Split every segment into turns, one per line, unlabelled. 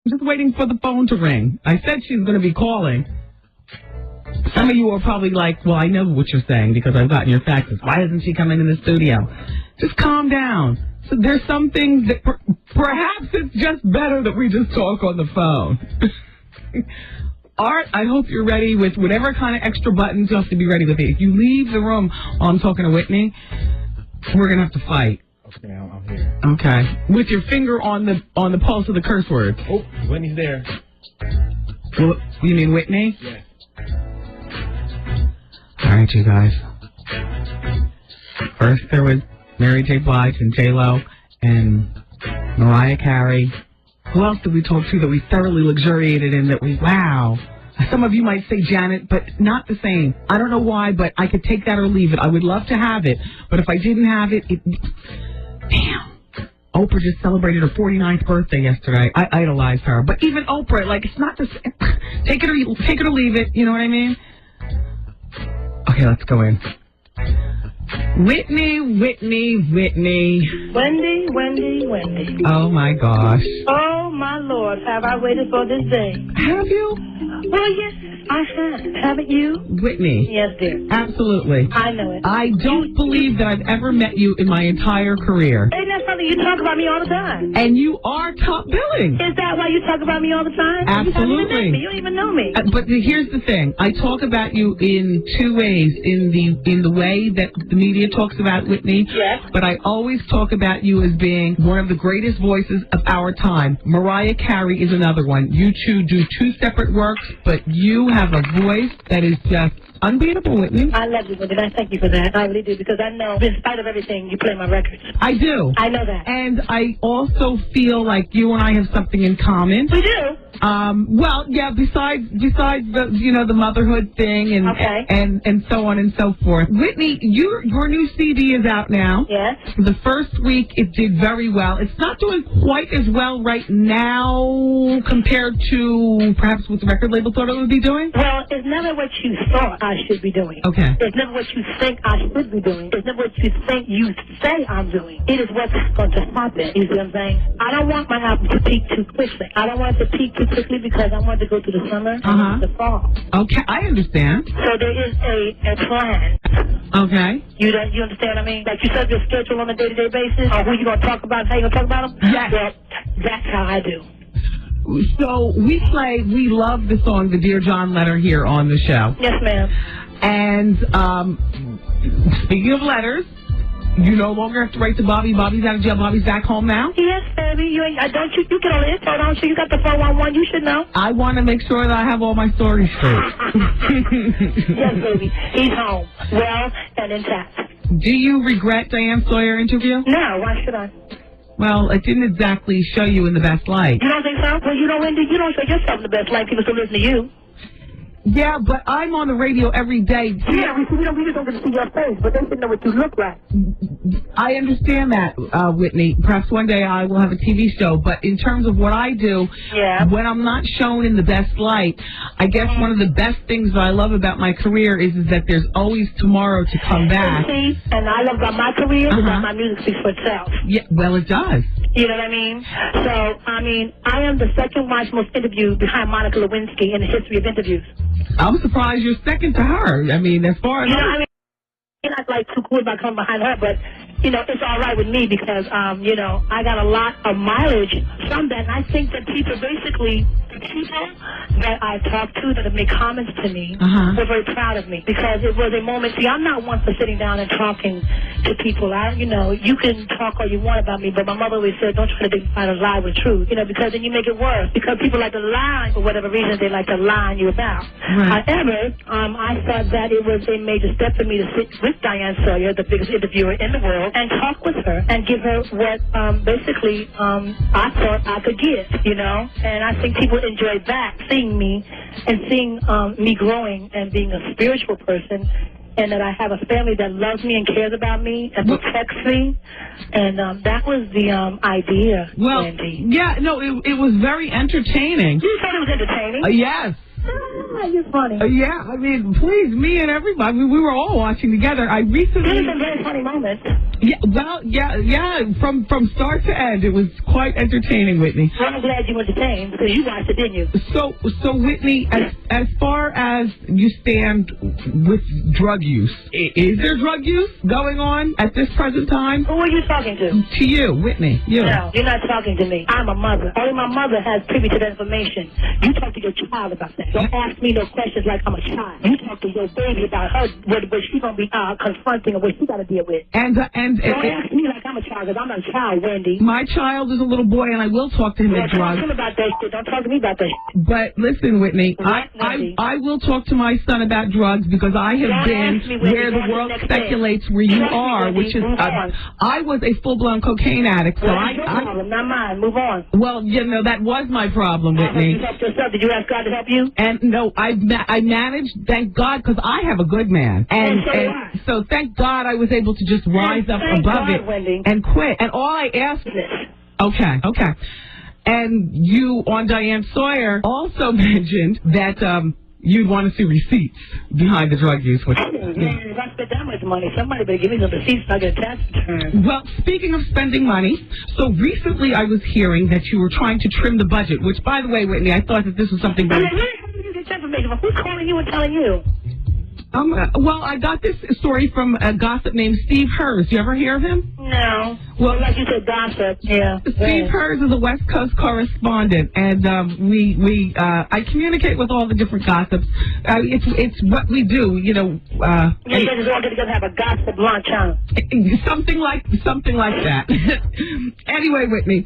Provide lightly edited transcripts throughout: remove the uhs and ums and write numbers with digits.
just waiting for the phone to ring. I said she's going to be calling. Some of you are probably like, well, I know what you're saying because I've gotten your faxes. Why isn't she coming in the studio? Just calm down. So there's some things that perhaps it's just better that we just talk on the phone. Art, I hope you're ready with whatever kind of extra buttons you have to be ready with it. If you leave the room while I'm talking to Whitney, we're going to have to fight.
Okay, I'm here.
Okay. With your finger on the pulse of the curse words.
Oh, Whitney's there.
Well, you mean Whitney?
Yeah.
All right, you guys. First there was Mary J. Blige and J-Lo and Mariah Carey. Who else did we talk to that we thoroughly luxuriated in that we, wow. Some of you might say Janet, but not the same. I don't know why, but I could take that or leave it. I would love to have it, but if I didn't have it, damn. Oprah just celebrated her 49th birthday yesterday. I idolized her. But even Oprah, like, it's not the same. Take it or leave it, you know what I mean? Okay, let's go in. Whitney.
Wendy.
Oh, my gosh.
Oh, my Lord, have I waited for this day?
Have you?
Well, yes, I have. Haven't you?
Whitney.
Yes, dear.
Absolutely.
I know it.
I don't believe that I've ever met you in my entire career.
Ain't that something you talk about me all the time?
And you are top billing.
Is that why you talk about me all the time?
Absolutely.
You don't even know me.
But here's the thing. I talk about you in two ways. In the way that the media talks about Whitney.
Yes.
But I always talk about you as being one of the greatest voices of our time. Mariah Carey is another one. You two do two separate works, but you have a voice that is just unbeatable, Whitney.
I love you, Wendy. I thank you for that. I really do, because I know, in spite of everything, you play my records.
I do.
I know that.
And I also feel like you and I have something in common.
We do.
Well, yeah, besides the motherhood thing and
okay.
and so on and so forth. Whitney, your new CD is out now.
Yes.
The first week it did very well. It's not doing quite as well right now compared to perhaps what the record label thought it would be doing.
Well, it's never what you thought I should be doing.
Okay.
It's never what you think I should be doing. It's never what you think you say I'm doing. It is what's going to happen. You see what I'm saying? I don't want my album to peak too quickly. I don't want it to peak too quickly because I want to go through the summer and the fall.
Okay, I understand.
So there is a plan.
Okay.
You understand what I mean? Like you set your schedule on a day-to-day basis, or who you going to talk about, how you going to talk about them?
Yes.
Well, that's how I do.
So we love the song, the Dear John letter here on the show.
Yes, ma'am.
And speaking of letters, you no longer have to write to Bobby. Bobby's out of jail. Bobby's back home now?
Yes, baby. You get on the info, don't you? You got the 411. You should know.
I want to make sure that I have all my stories straight.
Yes, baby. He's home. Well and intact.
Do you regret Diane Sawyer interview?
No. Why should I?
Well, it didn't exactly show you in the best light.
You don't think so? Well, you know, Wendy, you don't show yourself in the best light. People still listen to you.
Yeah, but I'm on the radio every day.
Yeah, we just don't get to see your face, but they should know what you look like.
I understand that, Whitney. Perhaps one day I will have a TV show, but in terms of what I do, when I'm not shown in the best light, I guess one of the best things that I love about my career is that there's always tomorrow to come back.
See, and I love about my career is that my music speaks for itself.
Yeah, well, it does.
You know what I mean? So, I am the second most interviewed behind Monica Lewinsky in the history of interviews.
I'm surprised you're second to her. I mean, as far as...
You know, I'm not like too cool about coming behind her, but, it's all right with me because, I got a lot of mileage from that. And I think that people basically, people that I talked to that have made comments to me were very proud of me because it was a moment. See, I'm not one for sitting down and talking to people. You can talk all you want about me, but my mother always said, don't try to dignify a lie with truth, because then you make it worse. Because people like to lie for whatever reason they like to lie on you about.
Right.
However, I thought that it was a major step for me to sit with Diane Sawyer, the biggest interviewer in the world, and talk with her and give her what basically I thought I could give, and I think people enjoyed that, seeing me and seeing me growing and being a spiritual person, and that I have a family that loves me and cares about me and protects me, and that was the idea, Wendy.
Yeah, no, it was very entertaining.
You thought it was entertaining?
Yes.
You're funny.
Yeah, I mean, please, me and everybody, we were all watching together. I recently...
There's some very funny moments.
Yeah, well, yeah, from start to end, it was quite entertaining, Whitney.
Well, I'm glad you entertained, because you watched it, didn't you?
So Whitney, as far as you stand with drug use, is there drug use going on at this present time?
Who are you talking to?
To you, Whitney. You.
No, you're not talking to me. I'm a mother. Only my mother has privy to that information. You talk to your child about that. Don't ask me no questions like I'm a child. You talk to your baby about her, what she's going to be confronting and what she got to deal with.
And
don't ask me like I'm a child, because I'm not a child, Wendy.
My child is a little boy, and I will talk to him at drugs.
Talk to him about that shit. Don't talk to me about that shit.
But listen, Whitney, I will talk to my son about drugs, because I have been where the world speculates where you are, which is I was a full-blown cocaine addict, so
problem, not mine. Move on.
Well, that was my problem, Whitney.
You helped yourself. Did you ask God to help you?
And no, I managed, thank God, because I have a good man, and so thank God I was able to just rise up above it,
Wendy,
and quit. And all I asked. Okay. And you on Diane Sawyer also mentioned that you'd want to see receipts behind the drug use. Which,
man, if I spent that much money, somebody better give me some receipts so I get a tax return.
Well, speaking of spending money, so recently I was hearing that you were trying to trim the budget, which, by the way, Whitney, I thought that this was something very...
How did you get this information? Who's calling you and telling you?
Well, I got this story from a gossip named Steve Hers. You ever hear of him?
No.
Well,
like you said, gossip. Yeah.
Steve Hers is a West Coast correspondent, and I communicate with all the different gossips. It's what we do, you know.
You guys all get together have a gossip lunch, huh?
Something like that. Anyway, Whitney,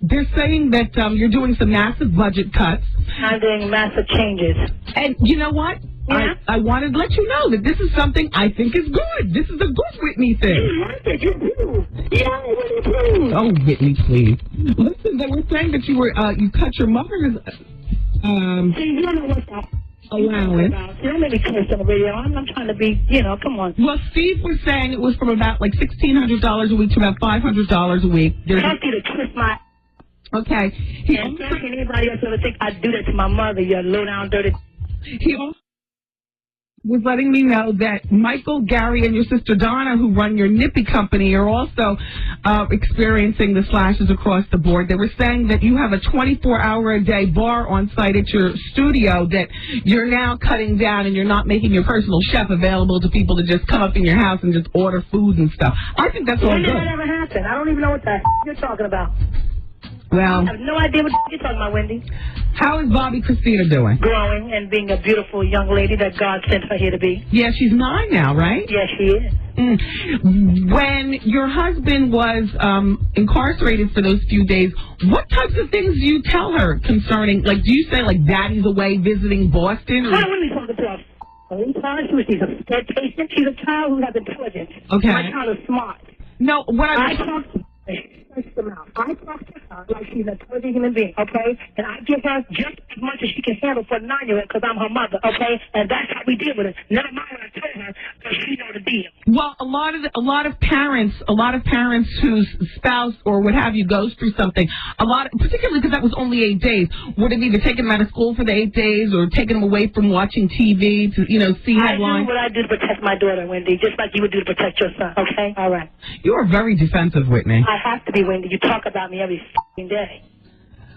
they're saying that you're doing some massive budget cuts.
I'm doing massive changes.
And you know what?
Yeah?
I wanted to let you know that this is something I think is good. This is a good Whitney thing.
You like it, you do. Yeah, Whitney, please.
Oh, Whitney, please. Listen, they were saying that you cut your mother's
See, you don't know what that
allowance.
You don't make me curse on the radio. I'm trying to be, come on.
Well, Steve was saying it was from about like $1,600 a week to about $500 a week.
Ask you to kiss my...
Okay.
And can anybody else ever think I'd do that to my mother, you low down, dirty...
He also was letting me know that Michael, Gary, and your sister Donna, who run your Nippy company, are also experiencing the slashes across the board. They were saying that you have a 24-hour-a-day bar on site at your studio that you're now cutting down, and you're not making your personal chef available to people to just come up in your house and just order food and stuff. I think that's all good.
When did that ever happen? I don't even know what the you're talking about.
Well,
I have no idea what you're talking about, Wendy.
How is Bobby Christina doing?
Growing and being a beautiful young lady that God sent her here to be.
Yeah, she's 9 now, right?
Yes, she is.
When your husband was incarcerated for those few days, what types of things do you tell her concerning, like, do you say, like, Daddy's away visiting Boston? Or...
I wouldn't be talking to her. She's a dead patient. She's a child who has intelligence.
Okay.
My child is smart.
No, what
I talk to her. I talk to her like she's an intelligent human being, okay? And I give her just as much as she can handle for a 9-year-old because I'm her mother, okay? And that's how we deal with it. Never mind what I told her because she knows the deal.
Well, a lot of parents whose spouse or what have you goes through something, particularly because that was only 8 days, would have either taken them out of school for the 8 days or taken them away from watching TV to, see headlines.
I do what I do to protect my daughter, Wendy, just like you would do to protect your son, okay? All right.
You are very defensive, Whitney.
I have to be, Wendy. You talk about me every day.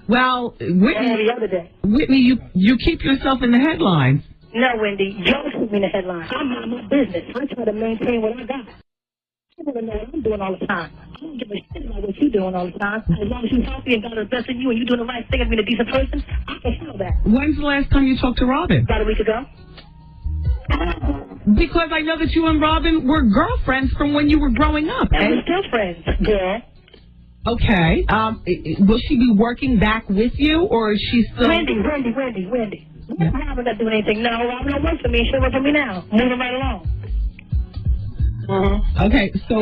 Well, Whitney,
every other day.
Whitney, you keep yourself in the headlines.
No, Wendy, you don't keep me in the headlines. I'm not my business. I try to maintain what I got. I don't know what I'm doing all the time. I don't give a shit about what you're doing all the time. As long as you're healthy and God is blessing you and you're doing the right thing and being a decent person, I can handle that.
When's the last time you talked to Robin?
About a week ago.
Because I know that you and Robin were girlfriends from when you were growing up.
And we're still friends, girl.
Okay. Will she be working back with you, or is she still...
Wendy. Yeah. Robin not doing anything. No, Robin don't work for me. She'll work for me now. Moving right along.
Okay, so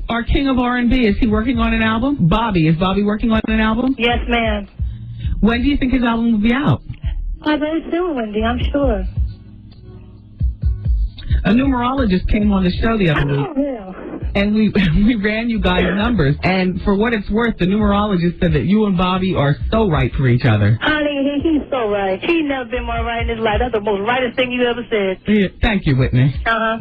our king of R&B, is he working on an album? Is Bobby working on an album?
Yes, ma'am.
When do you think his album will be out?
Very soon, Wendy, I'm sure.
A numerologist came on the show the other week.
Oh, yeah.
And we ran you guys' numbers. And for what it's worth, the numerologist said that you and Bobby are so right for each other.
Honey, he He's so right. He never been more right in his life. That's the most rightest thing you ever said.
Yeah, thank you, Whitney.
Uh-huh.